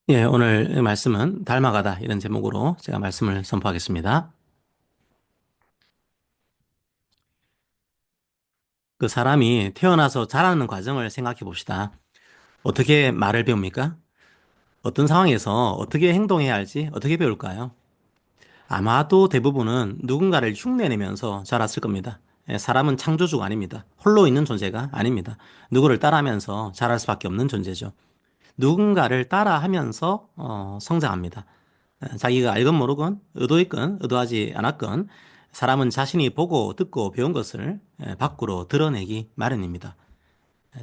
오늘 말씀은 닮아가다 이런 제목으로 제가 말씀을 선포하겠습니다. 그 사람이 태어나서 자라는 과정을 생각해 봅시다. 어떻게 말을 배웁니까? 어떤 상황에서 어떻게 행동해야 할지 어떻게 배울까요? 아마도 대부분은 누군가를 흉내내면서 자랐을 겁니다. 사람은 창조주가 아닙니다. 홀로 있는 존재가 아닙니다. 누구를 따라하면서 자랄 수밖에 없는 존재죠. 누군가를 따라하면서 성장합니다. 자기가 알건 모르건 의도했건 의도하지 않았건 사람은 자신이 보고 듣고 배운 것을 밖으로 드러내기 마련입니다.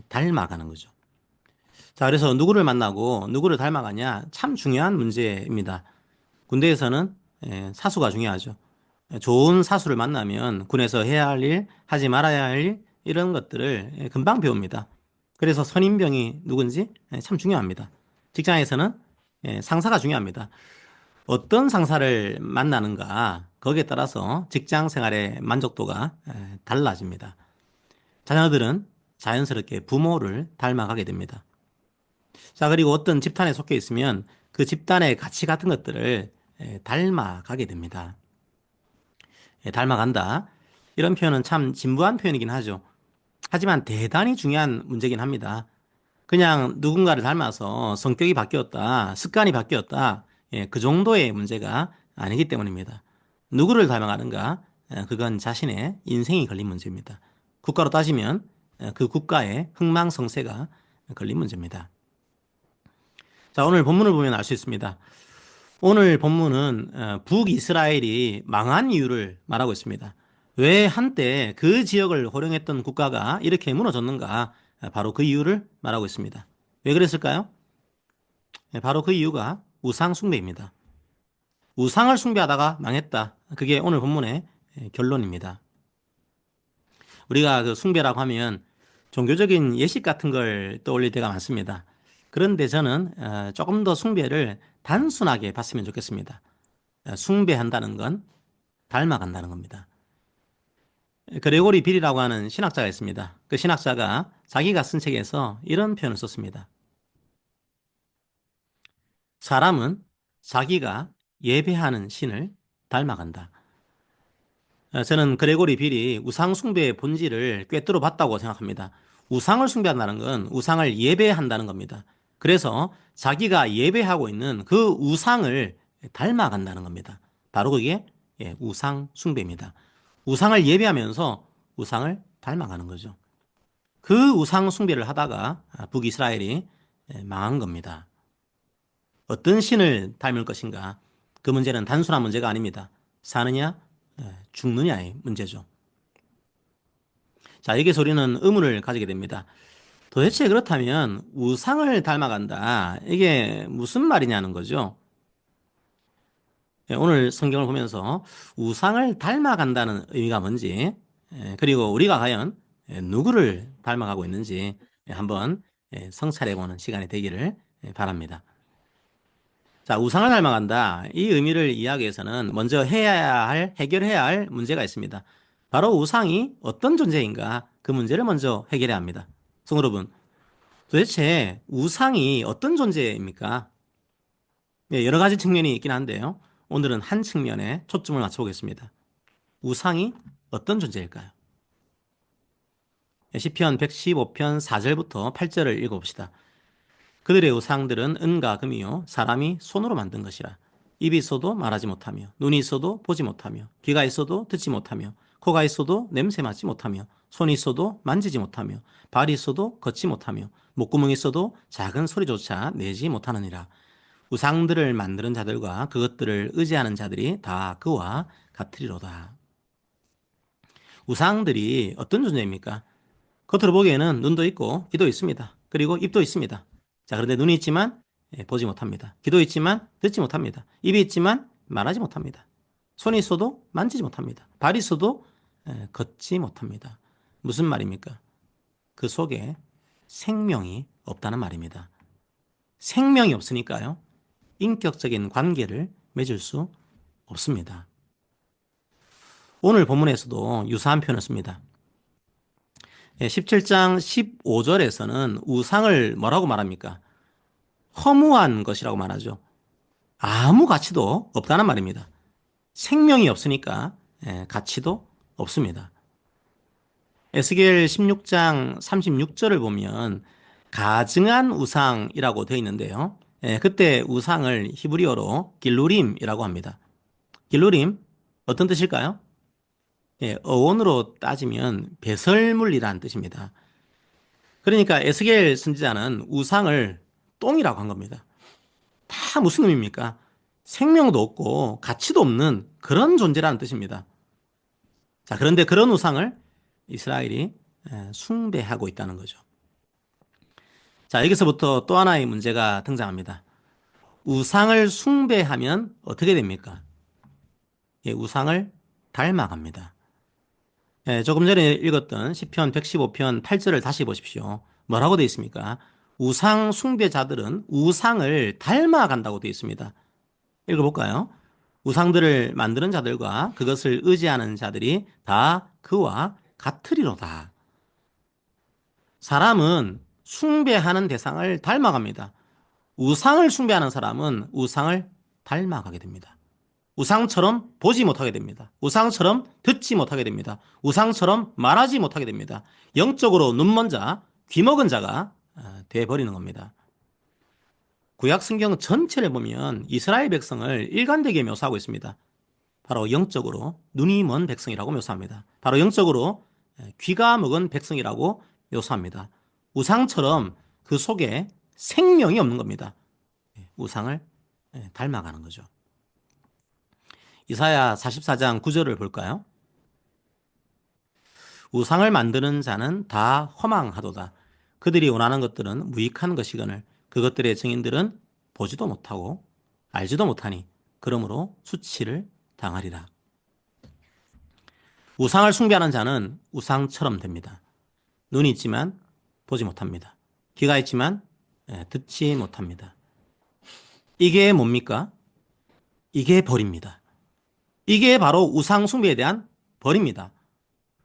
닮아가는 거죠. 자, 그래서 누구를 만나고 누구를 닮아가냐 참 중요한 문제입니다. 군대에서는 사수가 중요하죠. 좋은 사수를 만나면 군에서 해야 할 일, 하지 말아야 할 일, 이런 것들을 금방 배웁니다. 그래서 선임병이 누군지 참 중요합니다. 직장에서는 상사가 중요합니다. 어떤 상사를 만나는가, 거기에 따라서 직장 생활의 만족도가 달라집니다. 자녀들은 자연스럽게 부모를 닮아가게 됩니다. 자, 그리고 어떤 집단에 속해 있으면 그 집단의 가치 같은 것들을 닮아가게 됩니다. 닮아간다. 이런 표현은 참 진부한 표현이긴 하죠. 하지만 대단히 중요한 문제긴 합니다. 그냥 누군가를 닮아서 성격이 바뀌었다, 습관이 바뀌었다, 그 정도의 문제가 아니기 때문입니다. 누구를 닮아가는가? 그건 자신의 인생이 걸린 문제입니다. 국가로 따지면 그 국가의 흥망성쇠가 걸린 문제입니다. 자, 오늘 본문을 보면 알 수 있습니다. 오늘 본문은 북이스라엘이 망한 이유를 말하고 있습니다. 왜 한때 그 지역을 호령했던 국가가 이렇게 무너졌는가? 바로 그 이유를 말하고 있습니다. 왜 그랬을까요? 바로 그 이유가 우상 숭배입니다. 우상을 숭배하다가 망했다. 그게 오늘 본문의 결론입니다. 우리가 그 숭배라고 하면 종교적인 예식 같은 걸 떠올릴 때가 많습니다. 그런데 저는 조금 더 숭배를 단순하게 봤으면 좋겠습니다. 숭배한다는 건 닮아간다는 겁니다. 그레고리 빌이라고 하는 신학자가 있습니다. 그 신학자가 자기가 쓴 책에서 이런 표현을 썼습니다. 사람은 자기가 예배하는 신을 닮아간다. 저는 그레고리 빌이 우상 숭배의 본질을 꿰뚫어 봤다고 생각합니다. 우상을 숭배한다는 건 우상을 예배한다는 겁니다. 그래서 자기가 예배하고 있는 그 우상을 닮아간다는 겁니다. 바로 그게 우상 숭배입니다. 우상을 예배하면서 우상을 닮아가는 거죠. 그 우상 숭배를 하다가 북이스라엘이 망한 겁니다. 어떤 신을 닮을 것인가? 그 문제는 단순한 문제가 아닙니다. 사느냐, 죽느냐의 문제죠. 자, 여기서 우리는 의문을 가지게 됩니다. 도대체 그렇다면 우상을 닮아간다. 이게 무슨 말이냐는 거죠. 오늘 성경을 보면서 우상을 닮아간다는 의미가 뭔지, 그리고 우리가 과연 누구를 닮아가고 있는지 한번 성찰해보는 시간이 되기를 바랍니다. 자, 우상을 닮아간다. 이 의미를 이해하기 위해서는 먼저 해결해야 할 문제가 있습니다. 바로 우상이 어떤 존재인가? 그 문제를 먼저 해결해야 합니다. 성도 여러분, 도대체 우상이 어떤 존재입니까? 여러 가지 측면이 있긴 한데요. 오늘은 한 측면에 초점을 맞춰보겠습니다. 우상이 어떤 존재일까요? 시편 115편 4절부터 8절을 읽어봅시다. 그들의 우상들은 은과 금이요 사람이 손으로 만든 것이라. 입이 있어도 말하지 못하며 눈이 있어도 보지 못하며 귀가 있어도 듣지 못하며 코가 있어도 냄새 맡지 못하며 손이 있어도 만지지 못하며 발이 있어도 걷지 못하며 목구멍이 있어도 작은 소리조차 내지 못하느니라. 우상들을 만드는 자들과 그것들을 의지하는 자들이 다 그와 같으리로다. 우상들이 어떤 존재입니까? 겉으로 보기에는 눈도 있고 귀도 있습니다. 그리고 입도 있습니다. 자, 그런데 눈이 있지만 보지 못합니다. 귀도 있지만 듣지 못합니다. 입이 있지만 말하지 못합니다. 손이 있어도 만지지 못합니다. 발이 있어도 걷지 못합니다. 무슨 말입니까? 그 속에 생명이 없다는 말입니다. 생명이 없으니까요. 인격적인 관계를 맺을 수 없습니다. 오늘 본문에서도 유사한 표현을 씁니다. 17장 15절에서는 우상을 뭐라고 말합니까? 허무한 것이라고 말하죠. 아무 가치도 없다는 말입니다. 생명이 없으니까 가치도 없습니다. 에스겔 16장 36절을 보면 가증한 우상이라고 되어 있는데요. 그때 우상을 히브리어로 길루림이라고 합니다. 길루림 어떤 뜻일까요? 어원으로 따지면 배설물이라는 뜻입니다. 그러니까 에스겔 선지자는 우상을 똥이라고 한 겁니다. 다 무슨 의미입니까? 생명도 없고 가치도 없는 그런 존재라는 뜻입니다. 자, 그런데 그런 우상을 이스라엘이 숭배하고 있다는 거죠. 자, 여기서부터 또 하나의 문제가 등장합니다. 우상을 숭배하면 어떻게 됩니까? 우상을 닮아갑니다. 조금 전에 읽었던 시편 115편 8절을 다시 보십시오. 뭐라고 되어 있습니까? 우상 숭배자들은 우상을 닮아간다고 되어 있습니다. 읽어볼까요? 우상들을 만드는 자들과 그것을 의지하는 자들이 다 그와 같으리로다. 사람은 숭배하는 대상을 닮아갑니다. 우상을 숭배하는 사람은 우상을 닮아가게 됩니다. 우상처럼 보지 못하게 됩니다. 우상처럼 듣지 못하게 됩니다. 우상처럼 말하지 못하게 됩니다. 영적으로 눈먼 자, 귀먹은 자가 돼버리는 겁니다. 구약 성경 전체를 보면 이스라엘 백성을 일관되게 묘사하고 있습니다. 바로 영적으로 눈이 먼 백성이라고 묘사합니다. 바로 영적으로 귀가 먹은 백성이라고 묘사합니다. 우상처럼 그 속에 생명이 없는 겁니다. 우상을 닮아가는 거죠. 이사야 44장 9절을 볼까요? 우상을 만드는 자는 다 허망하도다. 그들이 원하는 것들은 무익한 것이거늘 그것들의 증인들은 보지도 못하고 알지도 못하니 그러므로 수치를 당하리라. 우상을 숭배하는 자는 우상처럼 됩니다. 눈이 있지만 보지 못합니다. 귀가 있지만 듣지 못합니다. 이게 뭡니까? 이게 벌입니다. 이게 바로 우상 숭배에 대한 벌입니다.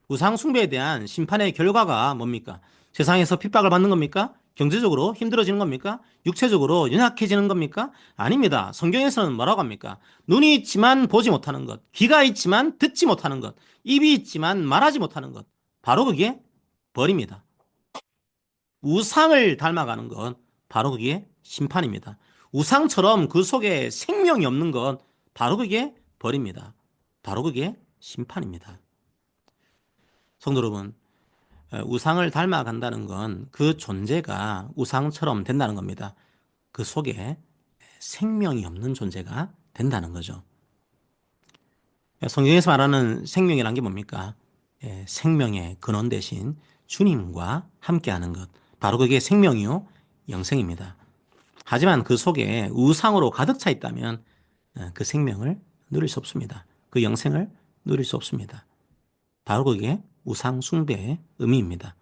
우상 숭배에 대한 심판의 결과가 뭡니까? 세상에서 핍박을 받는 겁니까? 경제적으로 힘들어지는 겁니까? 육체적으로 연약해지는 겁니까? 아닙니다. 성경에서는 뭐라고 합니까? 눈이 있지만 보지 못하는 것, 귀가 있지만 듣지 못하는 것, 입이 있지만 말하지 못하는 것. 바로 그게 벌입니다. 우상을 닮아가는 건 바로 그게 심판입니다. 우상처럼 그 속에 생명이 없는 건 바로 그게 벌입니다. 바로 그게 심판입니다. 성도 여러분, 우상을 닮아간다는 건 그 존재가 우상처럼 된다는 겁니다. 그 속에 생명이 없는 존재가 된다는 거죠. 성경에서 말하는 생명이란 게 뭡니까? 생명의 근원 대신 주님과 함께하는 것. 바로 그게 생명이요, 영생입니다. 하지만 그 속에 우상으로 가득 차 있다면 그 생명을 누릴 수 없습니다. 그 영생을 누릴 수 없습니다. 바로 그게 우상 숭배의 의미입니다.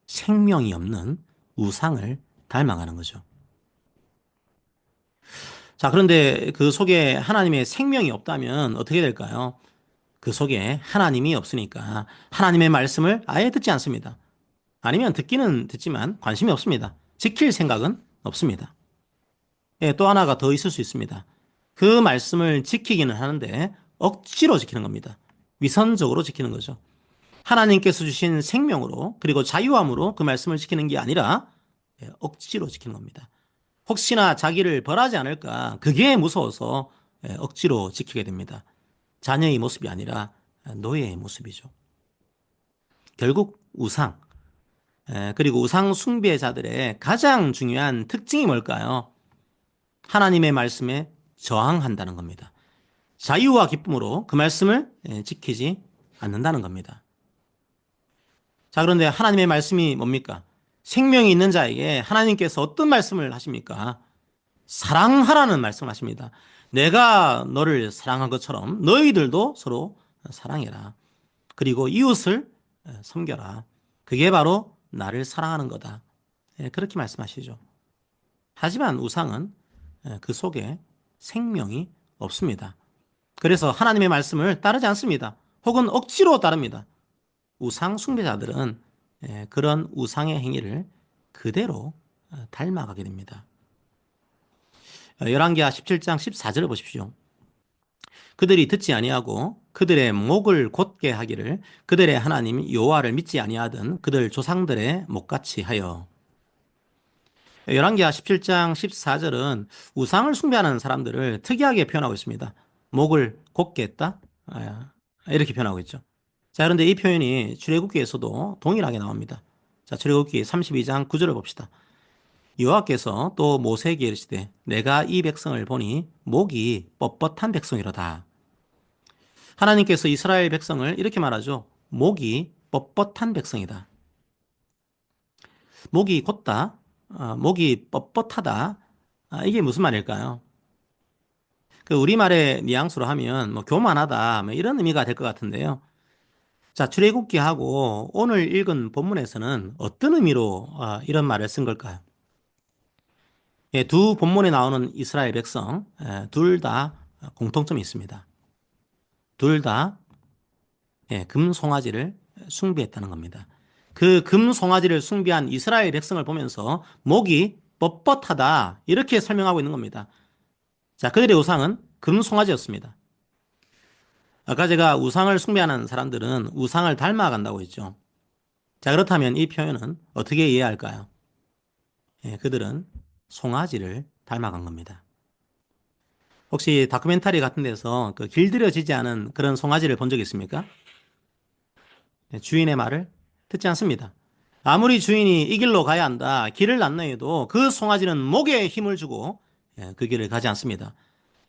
생명이 없는 우상을 닮아가는 거죠. 자, 그런데 그 속에 하나님의 생명이 없다면 어떻게 될까요? 그 속에 하나님이 없으니까 하나님의 말씀을 아예 듣지 않습니다. 아니면 듣기는 듣지만 관심이 없습니다. 지킬 생각은 없습니다. 또 하나가 더 있을 수 있습니다. 그 말씀을 지키기는 하는데 억지로 지키는 겁니다. 위선적으로 지키는 거죠. 하나님께서 주신 생명으로 그리고 자유함으로 그 말씀을 지키는 게 아니라 억지로 지키는 겁니다. 혹시나 자기를 벌하지 않을까 그게 무서워서 억지로 지키게 됩니다. 자녀의 모습이 아니라 노예의 모습이죠. 결국 우상 그리고 우상 숭배자들의 가장 중요한 특징이 뭘까요? 하나님의 말씀에 저항한다는 겁니다. 자유와 기쁨으로 그 말씀을 지키지 않는다는 겁니다. 자, 그런데 하나님의 말씀이 뭡니까? 생명이 있는 자에게 하나님께서 어떤 말씀을 하십니까? 사랑하라는 말씀을 하십니다. 내가 너를 사랑한 것처럼 너희들도 서로 사랑해라. 그리고 이웃을 섬겨라. 그게 바로 나를 사랑하는 거다. 그렇게 말씀하시죠. 하지만 우상은 그 속에 생명이 없습니다. 그래서 하나님의 말씀을 따르지 않습니다. 혹은 억지로 따릅니다. 우상 숭배자들은 그런 우상의 행위를 그대로 닮아가게 됩니다. 열왕기하 17장 14절을 보십시오. 그들이 듣지 아니하고 그들의 목을 곧게 하기를 그들의 하나님 여호와를 믿지 아니하던 그들 조상들의 목같이 하여. 열왕기하 17장 14절은 우상을 숭배하는 사람들을 특이하게 표현하고 있습니다. 목을 곧게 했다? 이렇게 표현하고 있죠. 자, 그런데 이 표현이 출애굽기에서도 동일하게 나옵니다. 자, 출애굽기 32장 9절을 봅시다. 여호와께서 또 모세에게 이르시되 내가 이 백성을 보니 목이 뻣뻣한 백성이로다. 하나님께서 이스라엘 백성을 이렇게 말하죠. 목이 뻣뻣한 백성이다. 목이 곧다, 목이 뻣뻣하다. 이게 무슨 말일까요? 그 우리말의 뉘앙스로 하면 뭐 교만하다 뭐 이런 의미가 될 것 같은데요. 자, 출애굽기하고 오늘 읽은 본문에서는 어떤 의미로 이런 말을 쓴 걸까요? 예, 두 본문에 나오는 이스라엘 백성 둘 다 공통점이 있습니다. 둘 다 금송아지를 숭배했다는 겁니다. 그 금송아지를 숭배한 이스라엘 백성을 보면서 목이 뻣뻣하다 이렇게 설명하고 있는 겁니다. 자, 그들의 우상은 금송아지였습니다. 아까 제가 우상을 숭배하는 사람들은 우상을 닮아간다고 했죠. 자, 그렇다면 이 표현은 어떻게 이해할까요? 그들은 송아지를 닮아간 겁니다. 혹시 다큐멘터리 같은 데서 그 길들여지지 않은 그런 송아지를 본 적 있습니까? 주인의 말을 듣지 않습니다. 아무리 주인이 이 길로 가야 한다, 길을 안내해도 그 송아지는 목에 힘을 주고 그 길을 가지 않습니다.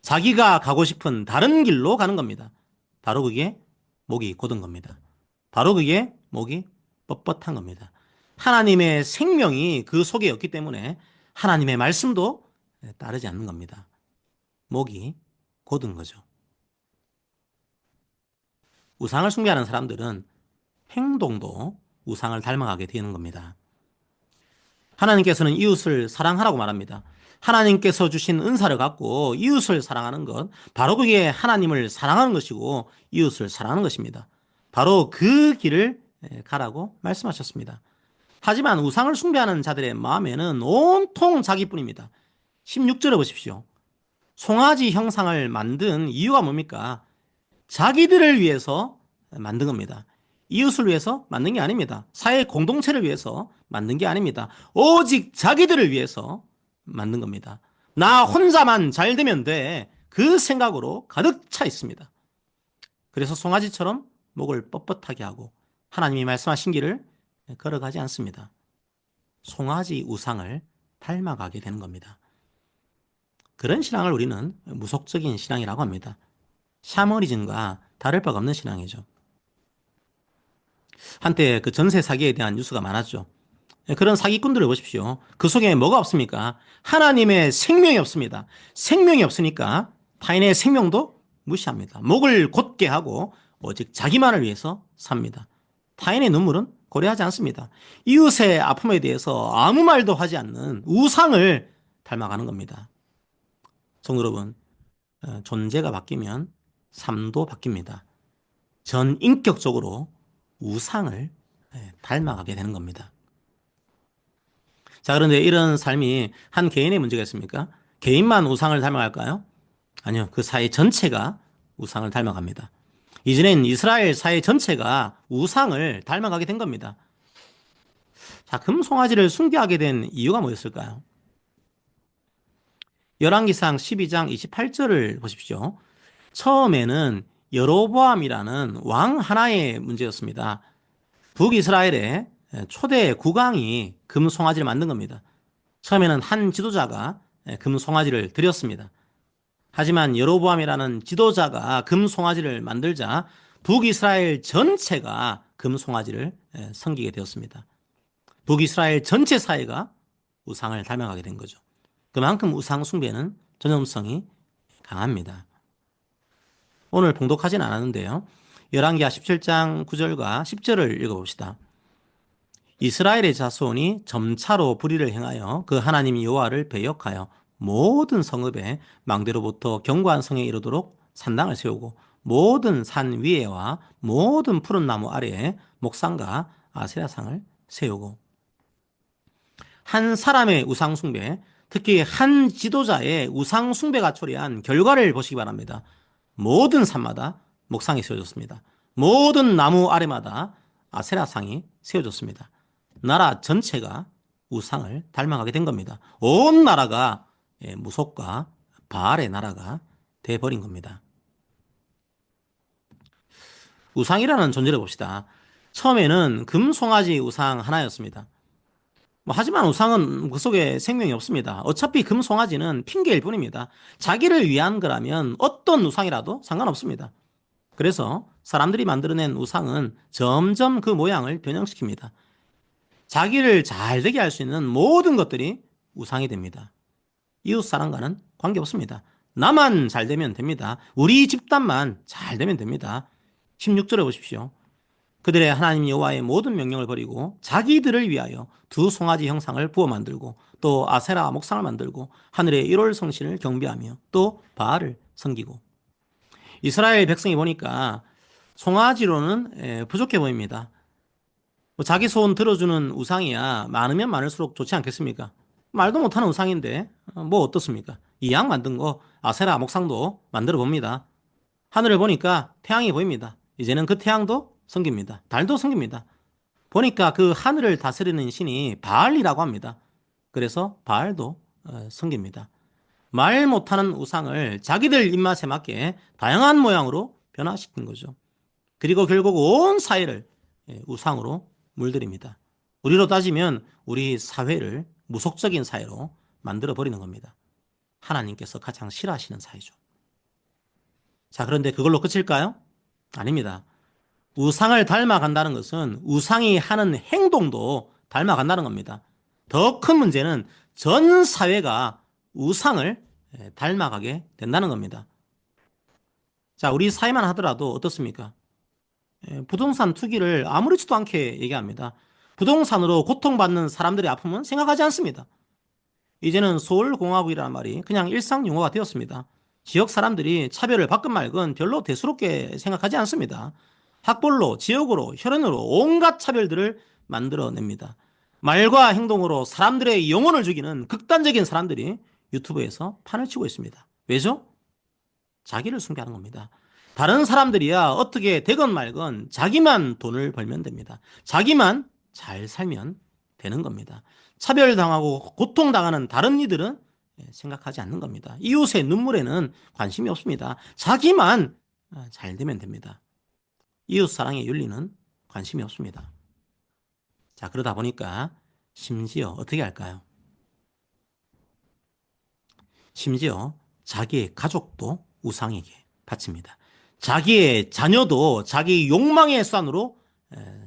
자기가 가고 싶은 다른 길로 가는 겁니다. 바로 그게 목이 곧은 겁니다. 바로 그게 목이 뻣뻣한 겁니다. 하나님의 생명이 그 속에 없기 때문에 하나님의 말씀도 따르지 않는 겁니다. 목이 곧은 거죠. 우상을 숭배하는 사람들은 행동도 우상을 닮아가게 되는 겁니다. 하나님께서는 이웃을 사랑하라고 말합니다. 하나님께서 주신 은사를 갖고 이웃을 사랑하는 것, 바로 그게 하나님을 사랑하는 것이고 이웃을 사랑하는 것입니다. 바로 그 길을 가라고 말씀하셨습니다. 하지만 우상을 숭배하는 자들의 마음에는 온통 자기뿐입니다. 16절에 보십시오. 송아지 형상을 만든 이유가 뭡니까? 자기들을 위해서 만든 겁니다. 이웃을 위해서 만든 게 아닙니다. 사회 공동체를 위해서 만든 게 아닙니다. 오직 자기들을 위해서 만든 겁니다. 나 혼자만 잘 되면 돼. 그 생각으로 가득 차 있습니다. 그래서 송아지처럼 목을 뻣뻣하게 하고 하나님이 말씀하신 길을 걸어가지 않습니다. 송아지 우상을 닮아가게 되는 겁니다. 그런 신앙을 우리는 무속적인 신앙이라고 합니다. 샤머니즘과 다를 바가 없는 신앙이죠. 한때 그 전세 사기에 대한 뉴스가 많았죠. 그런 사기꾼들을 보십시오. 그 속에 뭐가 없습니까? 하나님의 생명이 없습니다. 생명이 없으니까 타인의 생명도 무시합니다. 목을 곧게 하고 오직 자기만을 위해서 삽니다. 타인의 눈물은 고려하지 않습니다. 이웃의 아픔에 대해서 아무 말도 하지 않는 우상을 닮아가는 겁니다. 성도 여러분, 존재가 바뀌면 삶도 바뀝니다. 전 인격적으로 우상을 닮아가게 되는 겁니다. 자, 그런데 이런 삶이 한 개인의 문제가 있습니까? 개인만 우상을 닮아갈까요? 아니요. 그 사회 전체가 우상을 닮아갑니다. 이전엔 이스라엘 사회 전체가 우상을 닮아가게 된 겁니다. 자, 금송아지를 숭배하게 된 이유가 뭐였을까요? 열왕기상 12장 28절을 보십시오. 처음에는 여로보암이라는 왕 하나의 문제였습니다. 북이스라엘의 초대 국왕이 금송아지를 만든 겁니다. 처음에는 한 지도자가 금송아지를 드렸습니다. 하지만 여로보암이라는 지도자가 금송아지를 만들자 북이스라엘 전체가 금송아지를 섬기게 되었습니다. 북이스라엘 전체 사회가 우상을 닮아가게 된 거죠. 그만큼 우상 숭배는 전염성이 강합니다. 오늘 봉독하진 않았는데요. 열왕기하 17장 9절과 10절을 읽어봅시다. 이스라엘의 자손이 점차로 불의를 행하여 그 하나님 여호와를 배역하여 모든 성읍에 망대로부터 견고한 성에 이르도록 산당을 세우고 모든 산 위에와 모든 푸른 나무 아래에 목상과 아세라상을 세우고 한 사람의 우상 숭배, 특히 한 지도자의 우상 숭배가 초래한 결과를 보시기 바랍니다. 모든 산마다 목상이 세워졌습니다. 모든 나무 아래마다 아세라상이 세워졌습니다. 나라 전체가 우상을 닮아가게 된 겁니다. 온 나라가 무속과 바알의 나라가 돼버린 겁니다. 우상이라는 존재를 봅시다. 처음에는 금송아지 우상 하나였습니다. 하지만 우상은 그 속에 생명이 없습니다. 어차피 금송아지는 핑계일 뿐입니다. 자기를 위한 거라면 어떤 우상이라도 상관없습니다. 그래서 사람들이 만들어낸 우상은 점점 그 모양을 변형시킵니다. 자기를 잘 되게 할 수 있는 모든 것들이 우상이 됩니다. 이웃 사람과는 관계없습니다. 나만 잘 되면 됩니다. 우리 집단만 잘 되면 됩니다. 16절에 보십시오. 그들의 하나님 여호와의 모든 명령을 버리고 자기들을 위하여 두 송아지 형상을 부어 만들고 또 아세라 목상을 만들고 하늘의 1월 성신을 경배하며 또 바알을 섬기고. 이스라엘 백성이 보니까 송아지로는 부족해 보입니다. 자기 소원 들어주는 우상이야 많으면 많을수록 좋지 않겠습니까? 말도 못하는 우상인데 뭐 어떻습니까? 이 양 만든 거 아세라 목상도 만들어 봅니다. 하늘을 보니까 태양이 보입니다. 이제는 그 태양도 섬깁니다. 달도 섬깁니다. 보니까 그 하늘을 다스리는 신이 바알이라고 합니다. 그래서 바알도 섬깁니다. 말 못하는 우상을 자기들 입맛에 맞게 다양한 모양으로 변화시킨 거죠. 그리고 결국 온 사회를 우상으로 물들입니다. 우리로 따지면 우리 사회를 무속적인 사회로 만들어버리는 겁니다. 하나님께서 가장 싫어하시는 사회죠. 자, 그런데 그걸로 끝일까요? 아닙니다. 우상을 닮아간다는 것은 우상이 하는 행동도 닮아간다는 겁니다. 더 큰 문제는 전 사회가 우상을 닮아가게 된다는 겁니다. 자, 우리 사회만 하더라도 어떻습니까? 부동산 투기를 아무렇지도 않게 얘기합니다. 부동산으로 고통받는 사람들의 아픔은 생각하지 않습니다. 이제는 서울공화국이라는 말이 그냥 일상 용어가 되었습니다. 지역 사람들이 차별을 받건 말건 별로 대수롭게 생각하지 않습니다. 학벌로, 지역으로, 혈연으로 온갖 차별들을 만들어냅니다. 말과 행동으로 사람들의 영혼을 죽이는 극단적인 사람들이 유튜브에서 판을 치고 있습니다. 왜죠? 자기를 숭배하는 겁니다. 다른 사람들이야 어떻게 되건 말건 자기만 돈을 벌면 됩니다. 자기만 잘 살면 되는 겁니다. 차별당하고 고통당하는 다른 이들은 생각하지 않는 겁니다. 이웃의 눈물에는 관심이 없습니다. 자기만 잘 되면 됩니다. 이웃 사랑의 윤리는 관심이 없습니다. 자, 그러다 보니까 심지어 어떻게 할까요? 심지어 자기의 가족도 우상에게 바칩니다. 자기의 자녀도 자기 욕망의 수단으로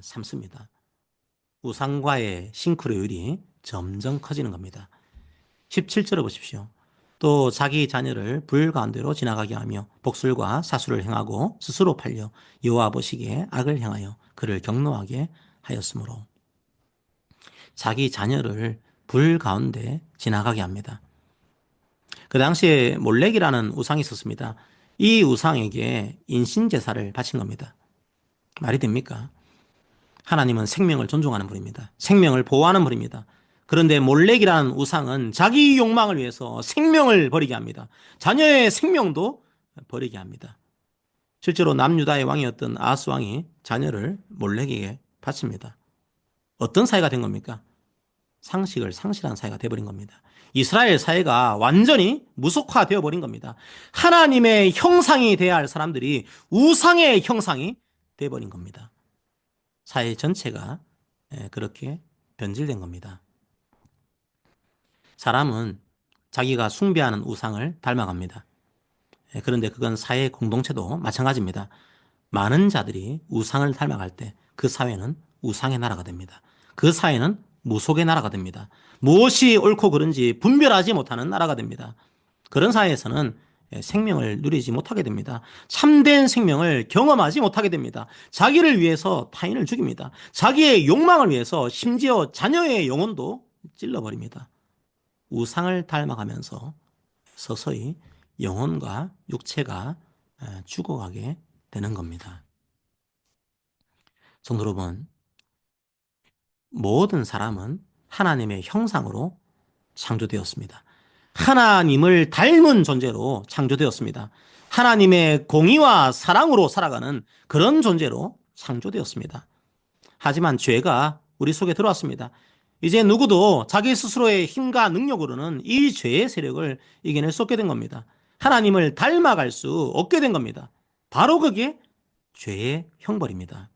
삼습니다. 우상과의 싱크로율이 점점 커지는 겁니다. 17절을 보십시오. 또 자기 자녀를 불 가운데로 지나가게 하며 복술과 사수를 행하고 스스로 팔려 여호와 보시기에 악을 행하여 그를 경노하게 하였으므로. 자기 자녀를 불 가운데 지나가게 합니다. 그 당시에 몰렉이라는 우상이 있었습니다. 이 우상에게 인신제사를 바친 겁니다. 말이 됩니까? 하나님은 생명을 존중하는 분입니다. 생명을 보호하는 분입니다. 그런데 몰렉이라는 우상은 자기 욕망을 위해서 생명을 버리게 합니다. 자녀의 생명도 버리게 합니다. 실제로 남유다의 왕이었던 아하스 왕이 자녀를 몰렉에게 바칩니다. 어떤 사회가 된 겁니까? 상식을 상실한 사회가 되어버린 겁니다. 이스라엘 사회가 완전히 무속화되어 버린 겁니다. 하나님의 형상이 되어야 할 사람들이 우상의 형상이 되어버린 겁니다. 사회 전체가 그렇게 변질된 겁니다. 사람은 자기가 숭배하는 우상을 닮아갑니다. 그런데 그건 사회 공동체도 마찬가지입니다. 많은 자들이 우상을 닮아갈 때 그 사회는 우상의 나라가 됩니다. 그 사회는 무속의 나라가 됩니다. 무엇이 옳고 그른지 분별하지 못하는 나라가 됩니다. 그런 사회에서는 생명을 누리지 못하게 됩니다. 참된 생명을 경험하지 못하게 됩니다. 자기를 위해서 타인을 죽입니다. 자기의 욕망을 위해서 심지어 자녀의 영혼도 찔러버립니다. 우상을 닮아가면서 서서히 영혼과 육체가 죽어가게 되는 겁니다. 성도 여러분, 모든 사람은 하나님의 형상으로 창조되었습니다. 하나님을 닮은 존재로 창조되었습니다. 하나님의 공의와 사랑으로 살아가는 그런 존재로 창조되었습니다. 하지만 죄가 우리 속에 들어왔습니다. 이제 누구도 자기 스스로의 힘과 능력으로는 이 죄의 세력을 이겨낼 수 없게 된 겁니다. 하나님을 닮아갈 수 없게 된 겁니다. 바로 그게 죄의 형벌입니다.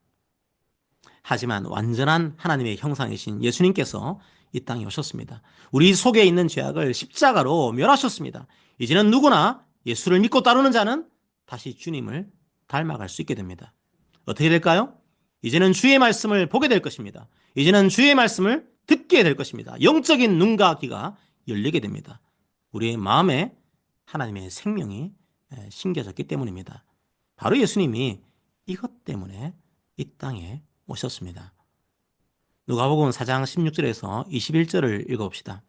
하지만 완전한 하나님의 형상이신 예수님께서 이 땅에 오셨습니다. 우리 속에 있는 죄악을 십자가로 멸하셨습니다. 이제는 누구나 예수를 믿고 따르는 자는 다시 주님을 닮아갈 수 있게 됩니다. 어떻게 될까요? 이제는 주의 말씀을 보게 될 것입니다. 이제는 주의 말씀을 듣게 될 것입니다. 영적인 눈과 귀가 열리게 됩니다. 우리의 마음에 하나님의 생명이 심겨졌기 때문입니다. 바로 예수님이 이것 때문에 이 땅에 오셨습니다. 누가복음 4장 16절에서 21절을 읽어봅시다.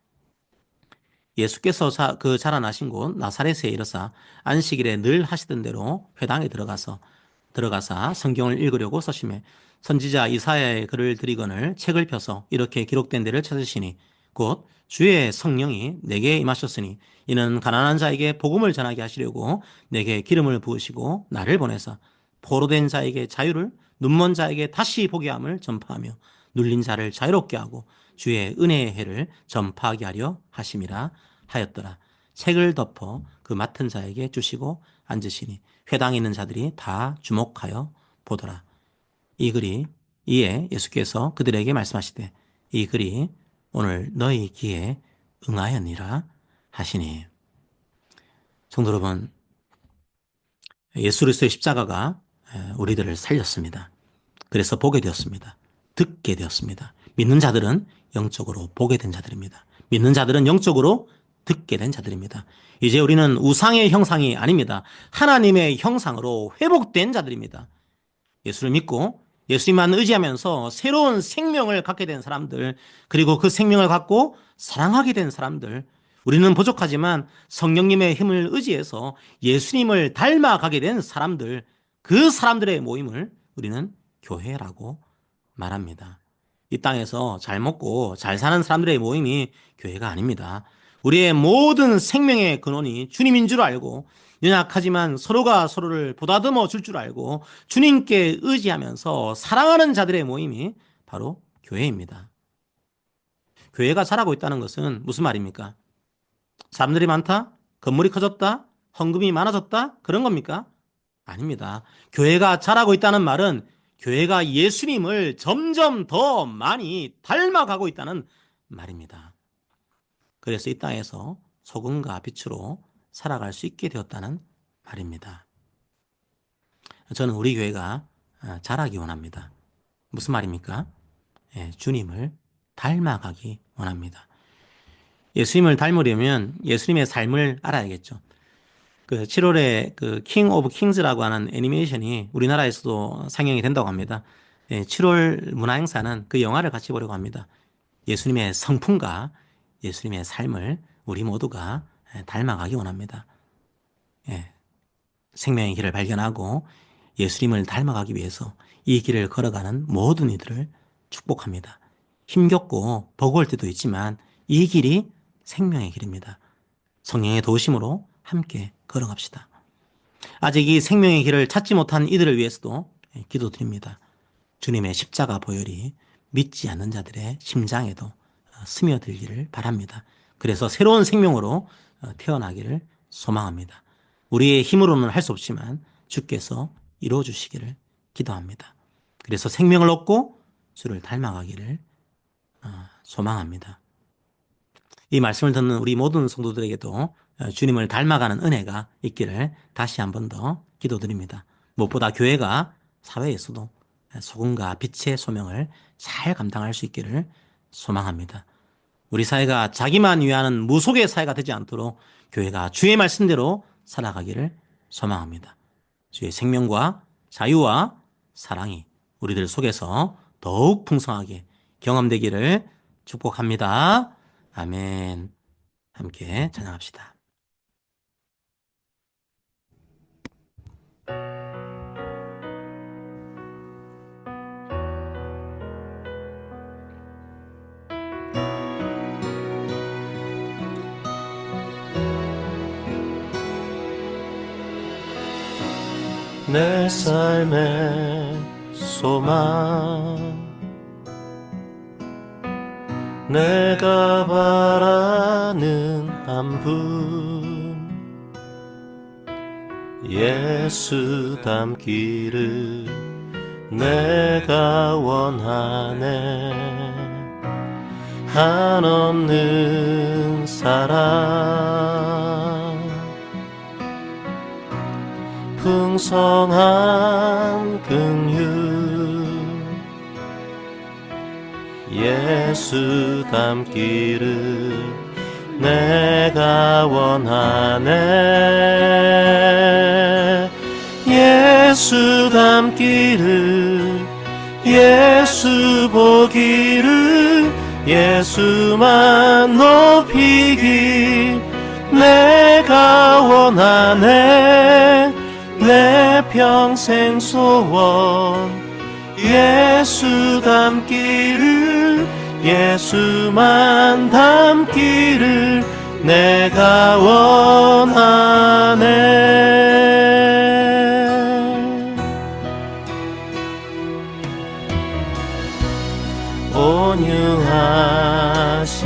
예수께서 그 자라나신 곳 나사렛에 이르사 안식일에 늘 하시던 대로 회당에 들어가사 성경을 읽으려고 서심해 선지자 이사야의 글을 들이거늘 책을 펴서 이렇게 기록된 데를 찾으시니 곧 주의 성령이 내게 임하셨으니 이는 가난한 자에게 복음을 전하게 하시려고 내게 기름을 부으시고 나를 보내사 포로된 자에게 자유를 눈먼 자에게 다시 보게 함을 전파하며 눌린 자를 자유롭게 하고 주의 은혜의 해를 전파하게 하려 하심이라 하였더라. 책을 덮어 그 맡은 자에게 주시고 앉으시니 회당에 있는 자들이 다 주목하여 보더라. 이 글이 이에 예수께서 그들에게 말씀하시되 이 글이 오늘 너희 귀에 응하였니라 하시니. 성도 여러분, 예수 그리스도의 십자가가 우리들을 살렸습니다. 그래서 보게 되었습니다. 듣게 되었습니다. 믿는 자들은 영적으로 보게 된 자들입니다. 믿는 자들은 영적으로 듣게 된 자들입니다. 이제 우리는 우상의 형상이 아닙니다. 하나님의 형상으로 회복된 자들입니다. 예수를 믿고 예수님만 의지하면서 새로운 생명을 갖게 된 사람들, 그리고 그 생명을 갖고 사랑하게 된 사람들, 우리는 부족하지만 성령님의 힘을 의지해서 예수님을 닮아가게 된 사람들, 그 사람들의 모임을 우리는 교회라고 말합니다. 이 땅에서 잘 먹고 잘 사는 사람들의 모임이 교회가 아닙니다. 우리의 모든 생명의 근원이 주님인 줄 알고 연약하지만 서로가 서로를 보다듬어 줄 줄 알고 주님께 의지하면서 사랑하는 자들의 모임이 바로 교회입니다. 교회가 자라고 있다는 것은 무슨 말입니까? 사람들이 많다? 건물이 커졌다? 헌금이 많아졌다? 그런 겁니까? 아닙니다. 교회가 자라고 있다는 말은 교회가 예수님을 점점 더 많이 닮아가고 있다는 말입니다. 그래서 이 땅에서 소금과 빛으로 살아갈 수 있게 되었다는 말입니다. 저는 우리 교회가 자라기 원합니다. 무슨 말입니까? 주님을 닮아가기 원합니다. 예수님을 닮으려면 예수님의 삶을 알아야겠죠. 그 7월에 그 킹 오브 킹즈라고 하는 애니메이션이 우리나라에서도 상영이 된다고 합니다. 7월 문화행사는 그 영화를 같이 보려고 합니다. 예수님의 성품과 예수님의 삶을 우리 모두가 닮아가기 원합니다. 생명의 길을 발견하고 예수님을 닮아가기 위해서 이 길을 걸어가는 모든 이들을 축복합니다. 힘겹고 버거울 때도 있지만 이 길이 생명의 길입니다. 성령의 도우심으로 함께 걸어갑시다. 아직 이 생명의 길을 찾지 못한 이들을 위해서도 기도드립니다. 주님의 십자가 보혈이 믿지 않는 자들의 심장에도 스며들기를 바랍니다. 그래서 새로운 생명으로 태어나기를 소망합니다. 우리의 힘으로는 할 수 없지만 주께서 이루어주시기를 기도합니다. 그래서 생명을 얻고 주를 닮아가기를 소망합니다. 이 말씀을 듣는 우리 모든 성도들에게도 주님을 닮아가는 은혜가 있기를 다시 한 번 더 기도드립니다. 무엇보다 교회가 사회에서도 소금과 빛의 소명을 잘 감당할 수 있기를 소망합니다. 우리 사회가 자기만 위하는 무속의 사회가 되지 않도록 교회가 주의 말씀대로 살아가기를 소망합니다. 주의 생명과 자유와 사랑이 우리들 속에서 더욱 풍성하게 경험되기를 축복합니다. 아멘. 함께 찬양합시다. 내 삶의 소망 내가 바라는 한 분 예수 닮기를 내가 원하네 한없는 사랑 풍성한 긍휼 예수 닮기를 내가 원하네 예수 닮기를 예수 보기를 예수만 높이기 내가 원하네 내 평생 소원 예수 닮기를 예수만 닮기를 내가 원하네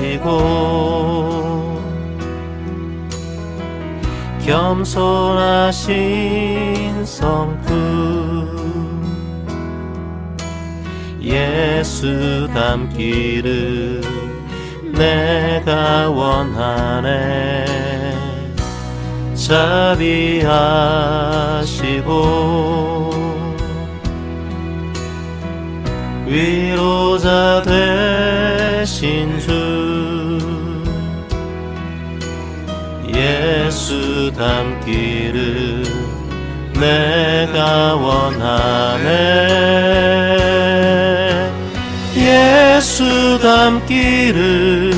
온유하시고 겸손하신 성품 예수 닮기를 내가 원하네 자비하시고 위로자 되신 주 예수 닮기를 내가 원하네 예수 닮기를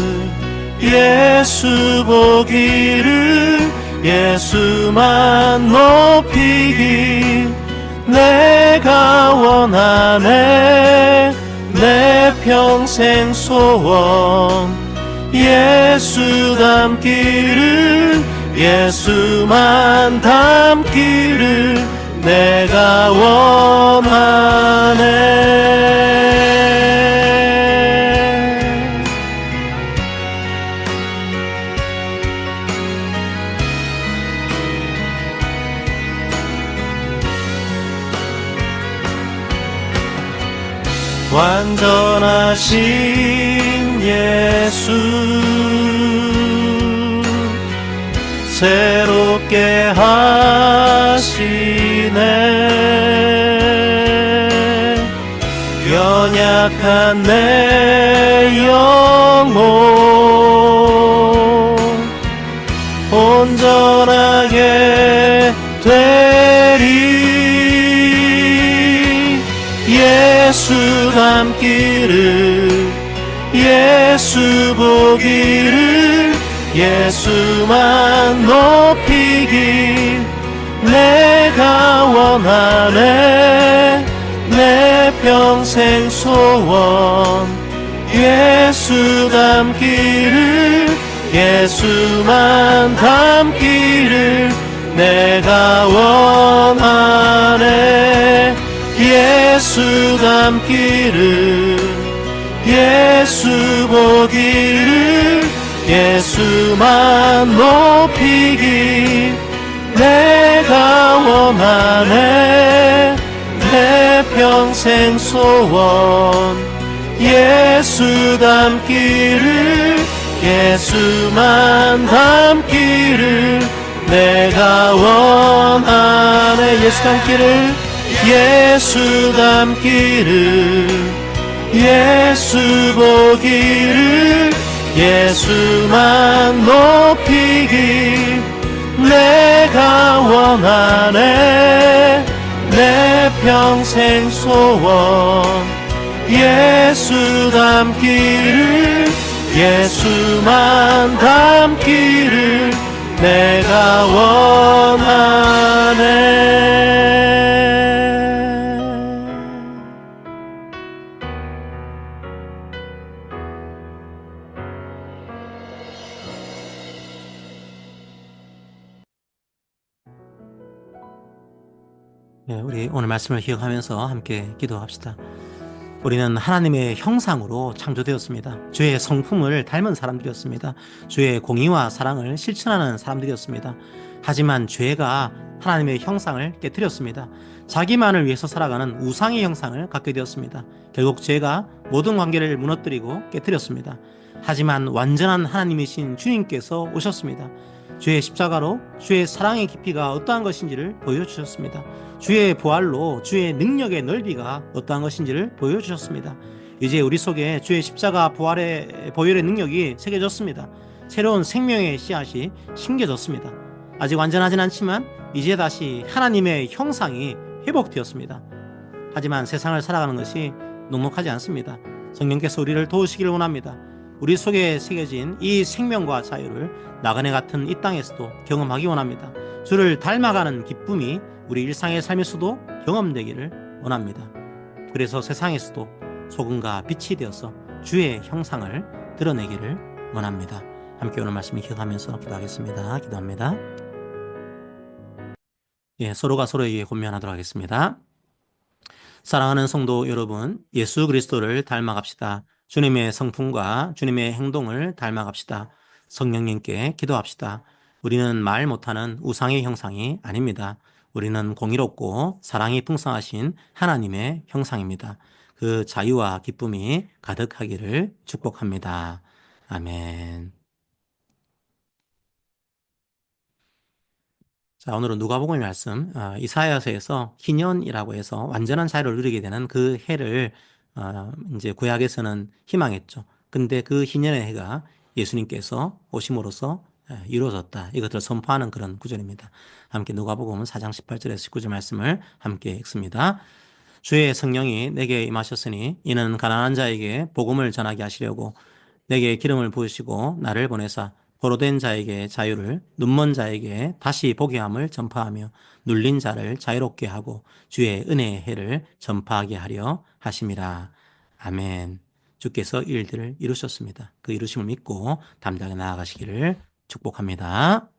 예수 보기를 예수만 높이기 내가 원하네 내 평생 소원 예수 닮기를 예수만 닮기를 내가 원하네 완전하신 예수 새롭게 하시네 연약한 내 영혼 온전하게 되리 예수 닮기를 예수 보기를 예수만 높이기 내가 원하네 내 평생 소원 예수 닮기를 예수만 닮기를 내가 원하네 예수 닮기를 예수 보기를 예수만 높이기 내가 원하네 내 평생 소원 예수 닮기를 예수만 닮기를 내가 원하네 예수 닮기를 예수 닮기를 예수 보기를 예수만 높이기 내가 원하네 내 평생 소원 예수 닮기를 예수만 닮기를 내가 원하네 네, 우리 오늘 말씀을 기억하면서 함께 기도합시다. 우리는 하나님의 형상으로 창조되었습니다. 주의 성품을 닮은 사람들이었습니다. 주의 공의와 사랑을 실천하는 사람들이었습니다. 하지만 죄가 하나님의 형상을 깨뜨렸습니다. 자기만을 위해서 살아가는 우상의 형상을 갖게 되었습니다. 결국 죄가 모든 관계를 무너뜨리고 깨뜨렸습니다. 하지만 완전한 하나님이신 주님께서 오셨습니다. 주의 십자가로 주의 사랑의 깊이가 어떠한 것인지를 보여주셨습니다. 주의 부활로 주의 능력의 넓이가 어떠한 것인지를 보여주셨습니다. 이제 우리 속에 주의 십자가 부활의 보혈의 능력이 새겨졌습니다. 새로운 생명의 씨앗이 심겨졌습니다. 아직 완전하진 않지만 이제 다시 하나님의 형상이 회복되었습니다. 하지만 세상을 살아가는 것이 녹록하지 않습니다. 성령께서 우리를 도우시기를 원합니다. 우리 속에 새겨진 이 생명과 자유를 나그네 같은 이 땅에서도 경험하기 원합니다. 주를 닮아가는 기쁨이 우리 일상의 삶에서도 경험되기를 원합니다. 그래서 세상에서도 소금과 빛이 되어서 주의 형상을 드러내기를 원합니다. 함께 오늘 말씀을 기억하면서 기도하겠습니다. 기도합니다. 서로가 서로에게 권면하도록 하겠습니다. 사랑하는 성도 여러분, 예수 그리스도를 닮아갑시다. 주님의 성품과 주님의 행동을 닮아갑시다. 성령님께 기도합시다. 우리는 말 못하는 우상의 형상이 아닙니다. 우리는 공의롭고 사랑이 풍성하신 하나님의 형상입니다. 그 자유와 기쁨이 가득하기를 축복합니다. 아멘. 자, 오늘은 누가복음의 말씀, 이사야서에서 희년이라고 해서 완전한 자유를 누리게 되는 그 해를 이제 구약에서는 희망했죠. 근데 그 희년의 해가 예수님께서 오심으로써 이루어졌다. 이것들을 선포하는 그런 구절입니다. 함께 누가복음 4장 18절에서 19절 말씀을 함께 읽습니다. 주의 성령이 내게 임하셨으니 이는 가난한 자에게 복음을 전하게 하시려고 내게 기름을 부으시고 나를 보내사 포로된 자에게 자유를, 눈먼 자에게 다시 보게 함을 전파하며 눌린 자를 자유롭게 하고 주의 은혜의 해를 전파하게 하려 하심이라. 아멘. 주께서 이 일들을 이루셨습니다. 그 이루심을 믿고 담대하게 나아가시기를 축복합니다.